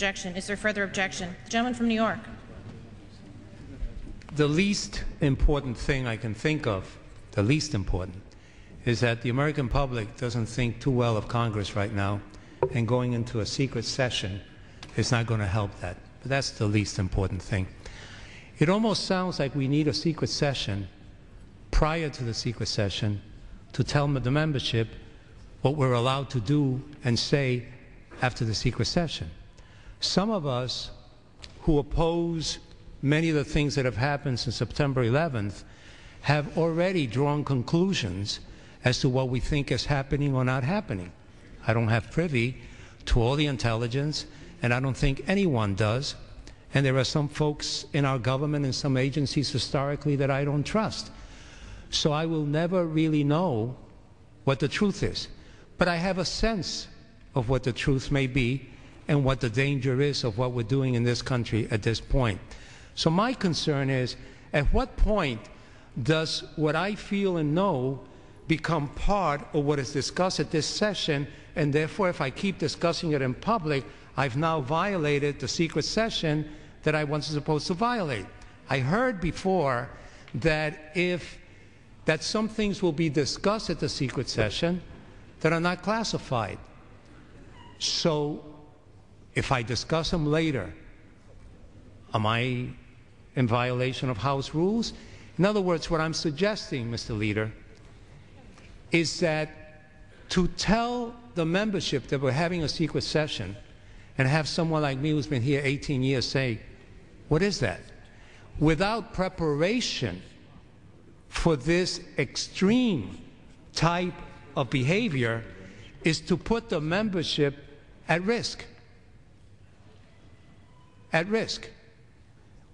objection. Is there further objection? The gentleman from New York. The least important thing I can think of, the least important, is that the American public doesn't think too well of Congress right now, and going into a secret session is not going to help that. But that's the least important thing. It almost sounds like we need a secret session prior to the secret session to tell the membership what we're allowed to do and say after the secret session. Some of us who oppose many of the things that have happened since September 11th have already drawn conclusions as to what we think is happening or not happening. I don't have privy to all the intelligence, and I don't think anyone does. And there are some folks in our government and some agencies historically that I don't trust. So I will never really know what the truth is. But I have a sense of what the truth may be and what the danger is of what we're doing in this country at this point. So my concern is, at what point does what I feel and know become part of what is discussed at this session, and therefore if I keep discussing it in public, I've now violated the secret session that I wasn't supposed to violate. I heard before that some things will be discussed at the secret session that are not classified. So if I discuss them later, am I in violation of House rules? In other words, what I'm suggesting, Mr. Leader, is that to tell the membership that we're having a secret session and have someone like me who's been here 18 years say, what is that? Without preparation for this extreme type of behavior is to put the membership at risk. At risk.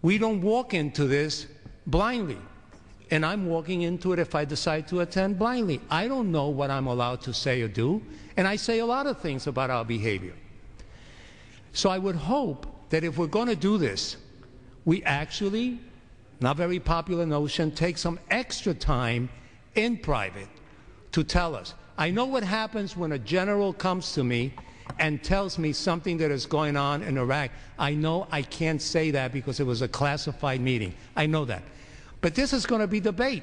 We don't walk into this blindly. And I'm walking into it if I decide to attend blindly. I don't know what I'm allowed to say or do, and I say a lot of things about our behavior. So I would hope that if we're going to do this, we actually, not very popular notion, take some extra time in private to tell us. I know what happens when a general comes to me and tells me something that is going on in Iraq. I know I can't say that because it was a classified meeting. I know that. But this is going to be debate.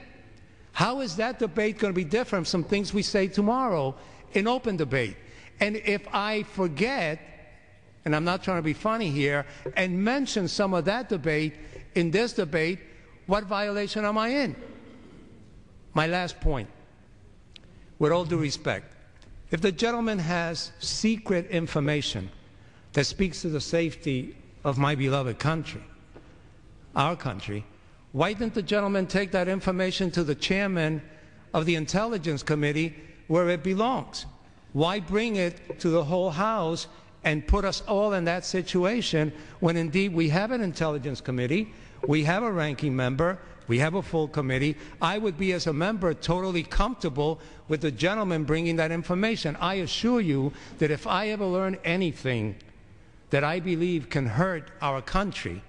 How is that debate going to be different from things we say tomorrow in open debate? And if I forget, and I'm not trying to be funny here, and mention some of that debate in this debate, what violation am I in? My last point, with all due respect, if the gentleman has secret information that speaks to the safety of my beloved country, our country, why didn't the gentleman take that information to the chairman of the Intelligence Committee where it belongs? Why bring it to the whole House and put us all in that situation when indeed we have an Intelligence Committee, we have a ranking member, we have a full committee? I would be, as a member, totally comfortable with the gentleman bringing that information. I assure you that if I ever learn anything that I believe can hurt our country,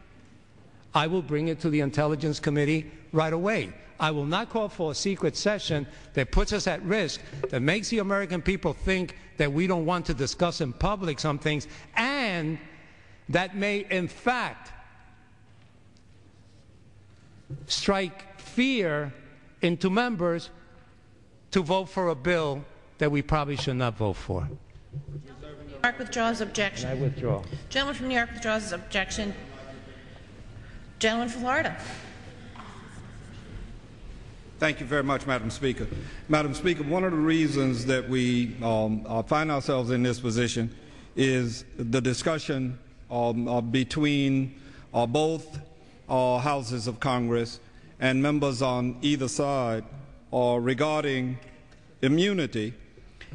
I will bring it to the Intelligence Committee right away. I will not call for a secret session that puts us at risk, that makes the American people think that we don't want to discuss in public some things, and that may, in fact, strike fear into members to vote for a bill that we probably should not vote for. New York withdraws objection. And I withdraw. Gentleman from New York withdraws his objection. Gentleman from Florida. Thank you very much, Madam Speaker. Madam Speaker, one of the reasons that we find ourselves in this position is the discussion between both houses of Congress and members on either side regarding immunity.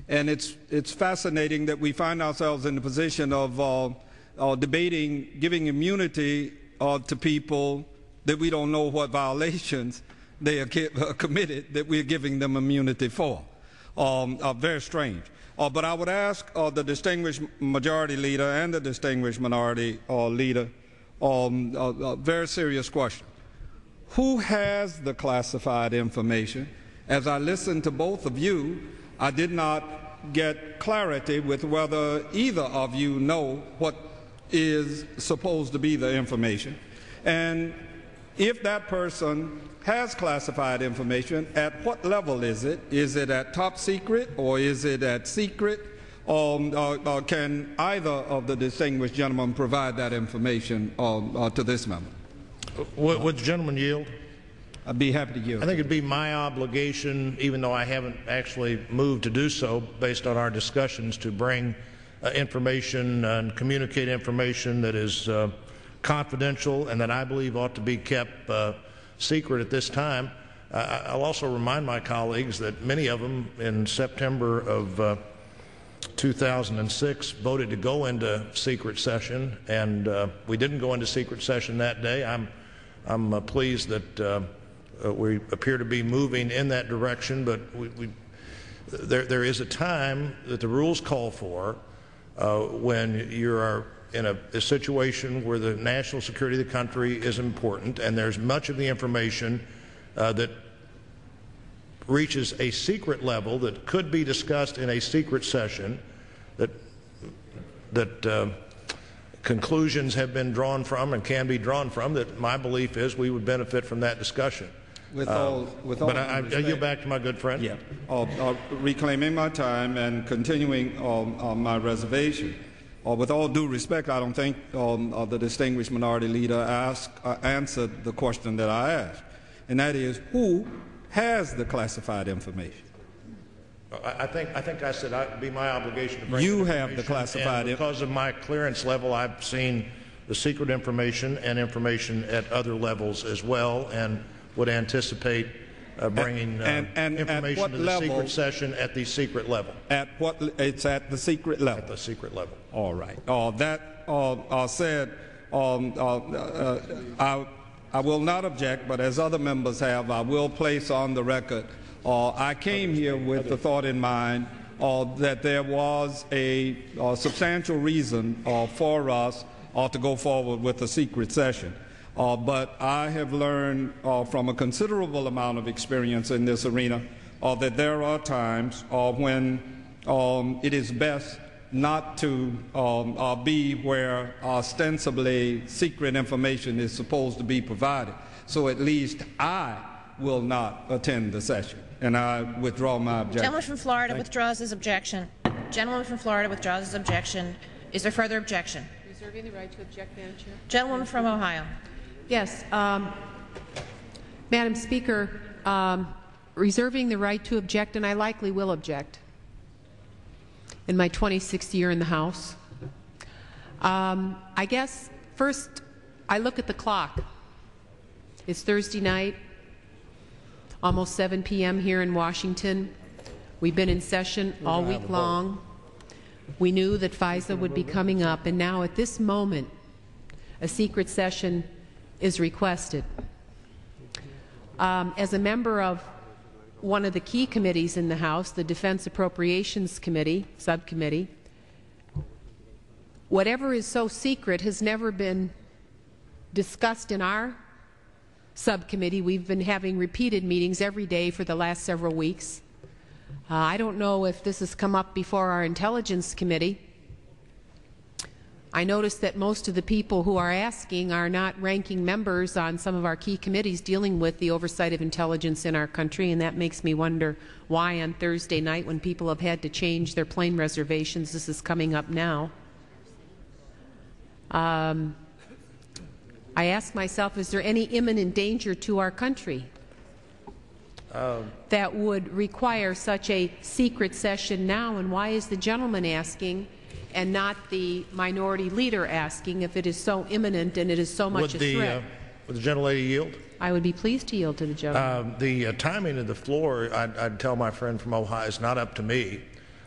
And it's fascinating that we find ourselves in the position of debating giving immunity to people that we don't know what violations they are committed that we're giving them immunity for. Very strange. But I would ask the distinguished majority leader and the distinguished minority leader a very serious question. Who has the classified information? As I listened to both of you, I did not get clarity with whether either of you know what is supposed to be the information. And if that person has classified information, at what level is it? Is it at top secret or is it at secret? Can either of the distinguished gentlemen provide that information to this member? Would the gentleman yield? I'd be happy to yield. I think it'd be my obligation, even though I haven't actually moved to do so based on our discussions, to bring information and communicate information that is confidential and that I believe ought to be kept secret at this time. I'll also remind my colleagues that many of them in September of 2006 voted to go into secret session, and we didn't go into secret session that day. I'm pleased that we appear to be moving in that direction, but there is a time that the rules call for when you are in a situation where the national security of the country is important, and there's much of the information that reaches a secret level that could be discussed in a secret session, that conclusions have been drawn from and can be drawn from, that my belief is we would benefit from that discussion. But I yield back to my good friend. Yeah. Reclaiming my time and continuing on my reservation. With all due respect, I don't think the distinguished minority leader answered the question that I asked, and that is, who has the classified information? I think I said it would be my obligation to bring you have the classified information. Because of my clearance level, I've seen the secret information and information at other levels as well, and would anticipate bringing information to the secret session at the secret level. It's at the secret level. At the secret level. All right. That said, I will not object, but as other members have, I will place on the record. I came here with the thought in mind that there was a substantial reason for us to go forward with a secret session. But I have learned from a considerable amount of experience in this arena that there are times when it is best not to be where ostensibly secret information is supposed to be provided. So at least I will not attend the session, and I withdraw my objection. Gentleman from Florida withdraws his objection. Gentleman from Florida withdraws his objection. Is there further objection? Reserving the right to object, Madam Chair. Gentlewoman from Ohio. Yes. Madam Speaker, reserving the right to object, and I likely will object in my 26th year in the House. I guess first I look at the clock. It's Thursday night, almost 7 p.m. here in Washington. We've been in session all week long. We knew that FISA would be coming up, and now at this moment a secret session is requested. As a member of one of the key committees in the House, the Defense Appropriations Committee, subcommittee, whatever is so secret has never been discussed in our subcommittee. We've been having repeated meetings every day for the last several weeks. I don't know if this has come up before our Intelligence Committee. I noticed that most of the people who are asking are not ranking members on some of our key committees dealing with the oversight of intelligence in our country, and that makes me wonder why on Thursday night, when people have had to change their plane reservations, this is coming up now. I ask myself, is there any imminent danger to our country that would require such a secret session now, and why is the gentleman asking and not the minority leader asking if it is so imminent and it is so much a threat? Would the gentlelady yield? I would be pleased to yield to the gentleman. The timing of the floor, I'd tell my friend from Ohio, is not up to me.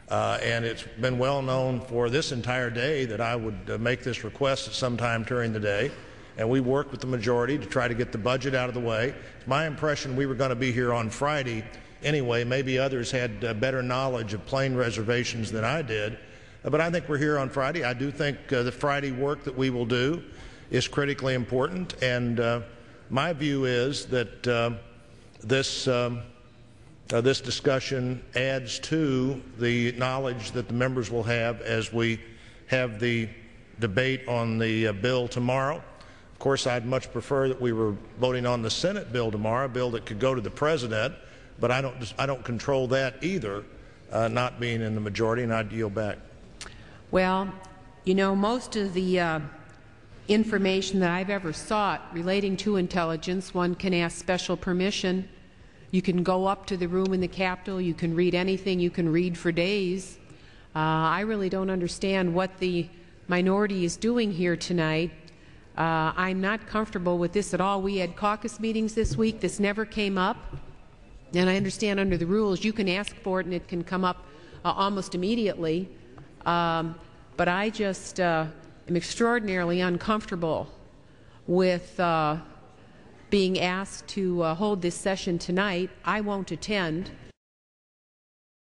And it's been well known for this entire day that I would make this request at some time during the day. And we worked with the majority to try to get the budget out of the way. It's my impression we were going to be here on Friday anyway. Maybe others had better knowledge of plane reservations than I did. But I think we're here on Friday. I do think the Friday work that we will do is critically important. And my view is that this discussion adds to the knowledge that the members will have as we have the debate on the bill tomorrow. Of course, I'd much prefer that we were voting on the Senate bill tomorrow, a bill that could go to the President, but I don't control that either, not being in the majority, and I'd yield back. Well, you know, most of the information that I've ever sought relating to intelligence, one can ask special permission. You can go up to the room in the Capitol. You can read anything you can read for days. I really don't understand what the minority is doing here tonight. I'm not comfortable with this at all. We had caucus meetings this week. This never came up. And I understand under the rules you can ask for it and it can come up almost immediately. But I just am extraordinarily uncomfortable with being asked to hold this session tonight. I won't attend.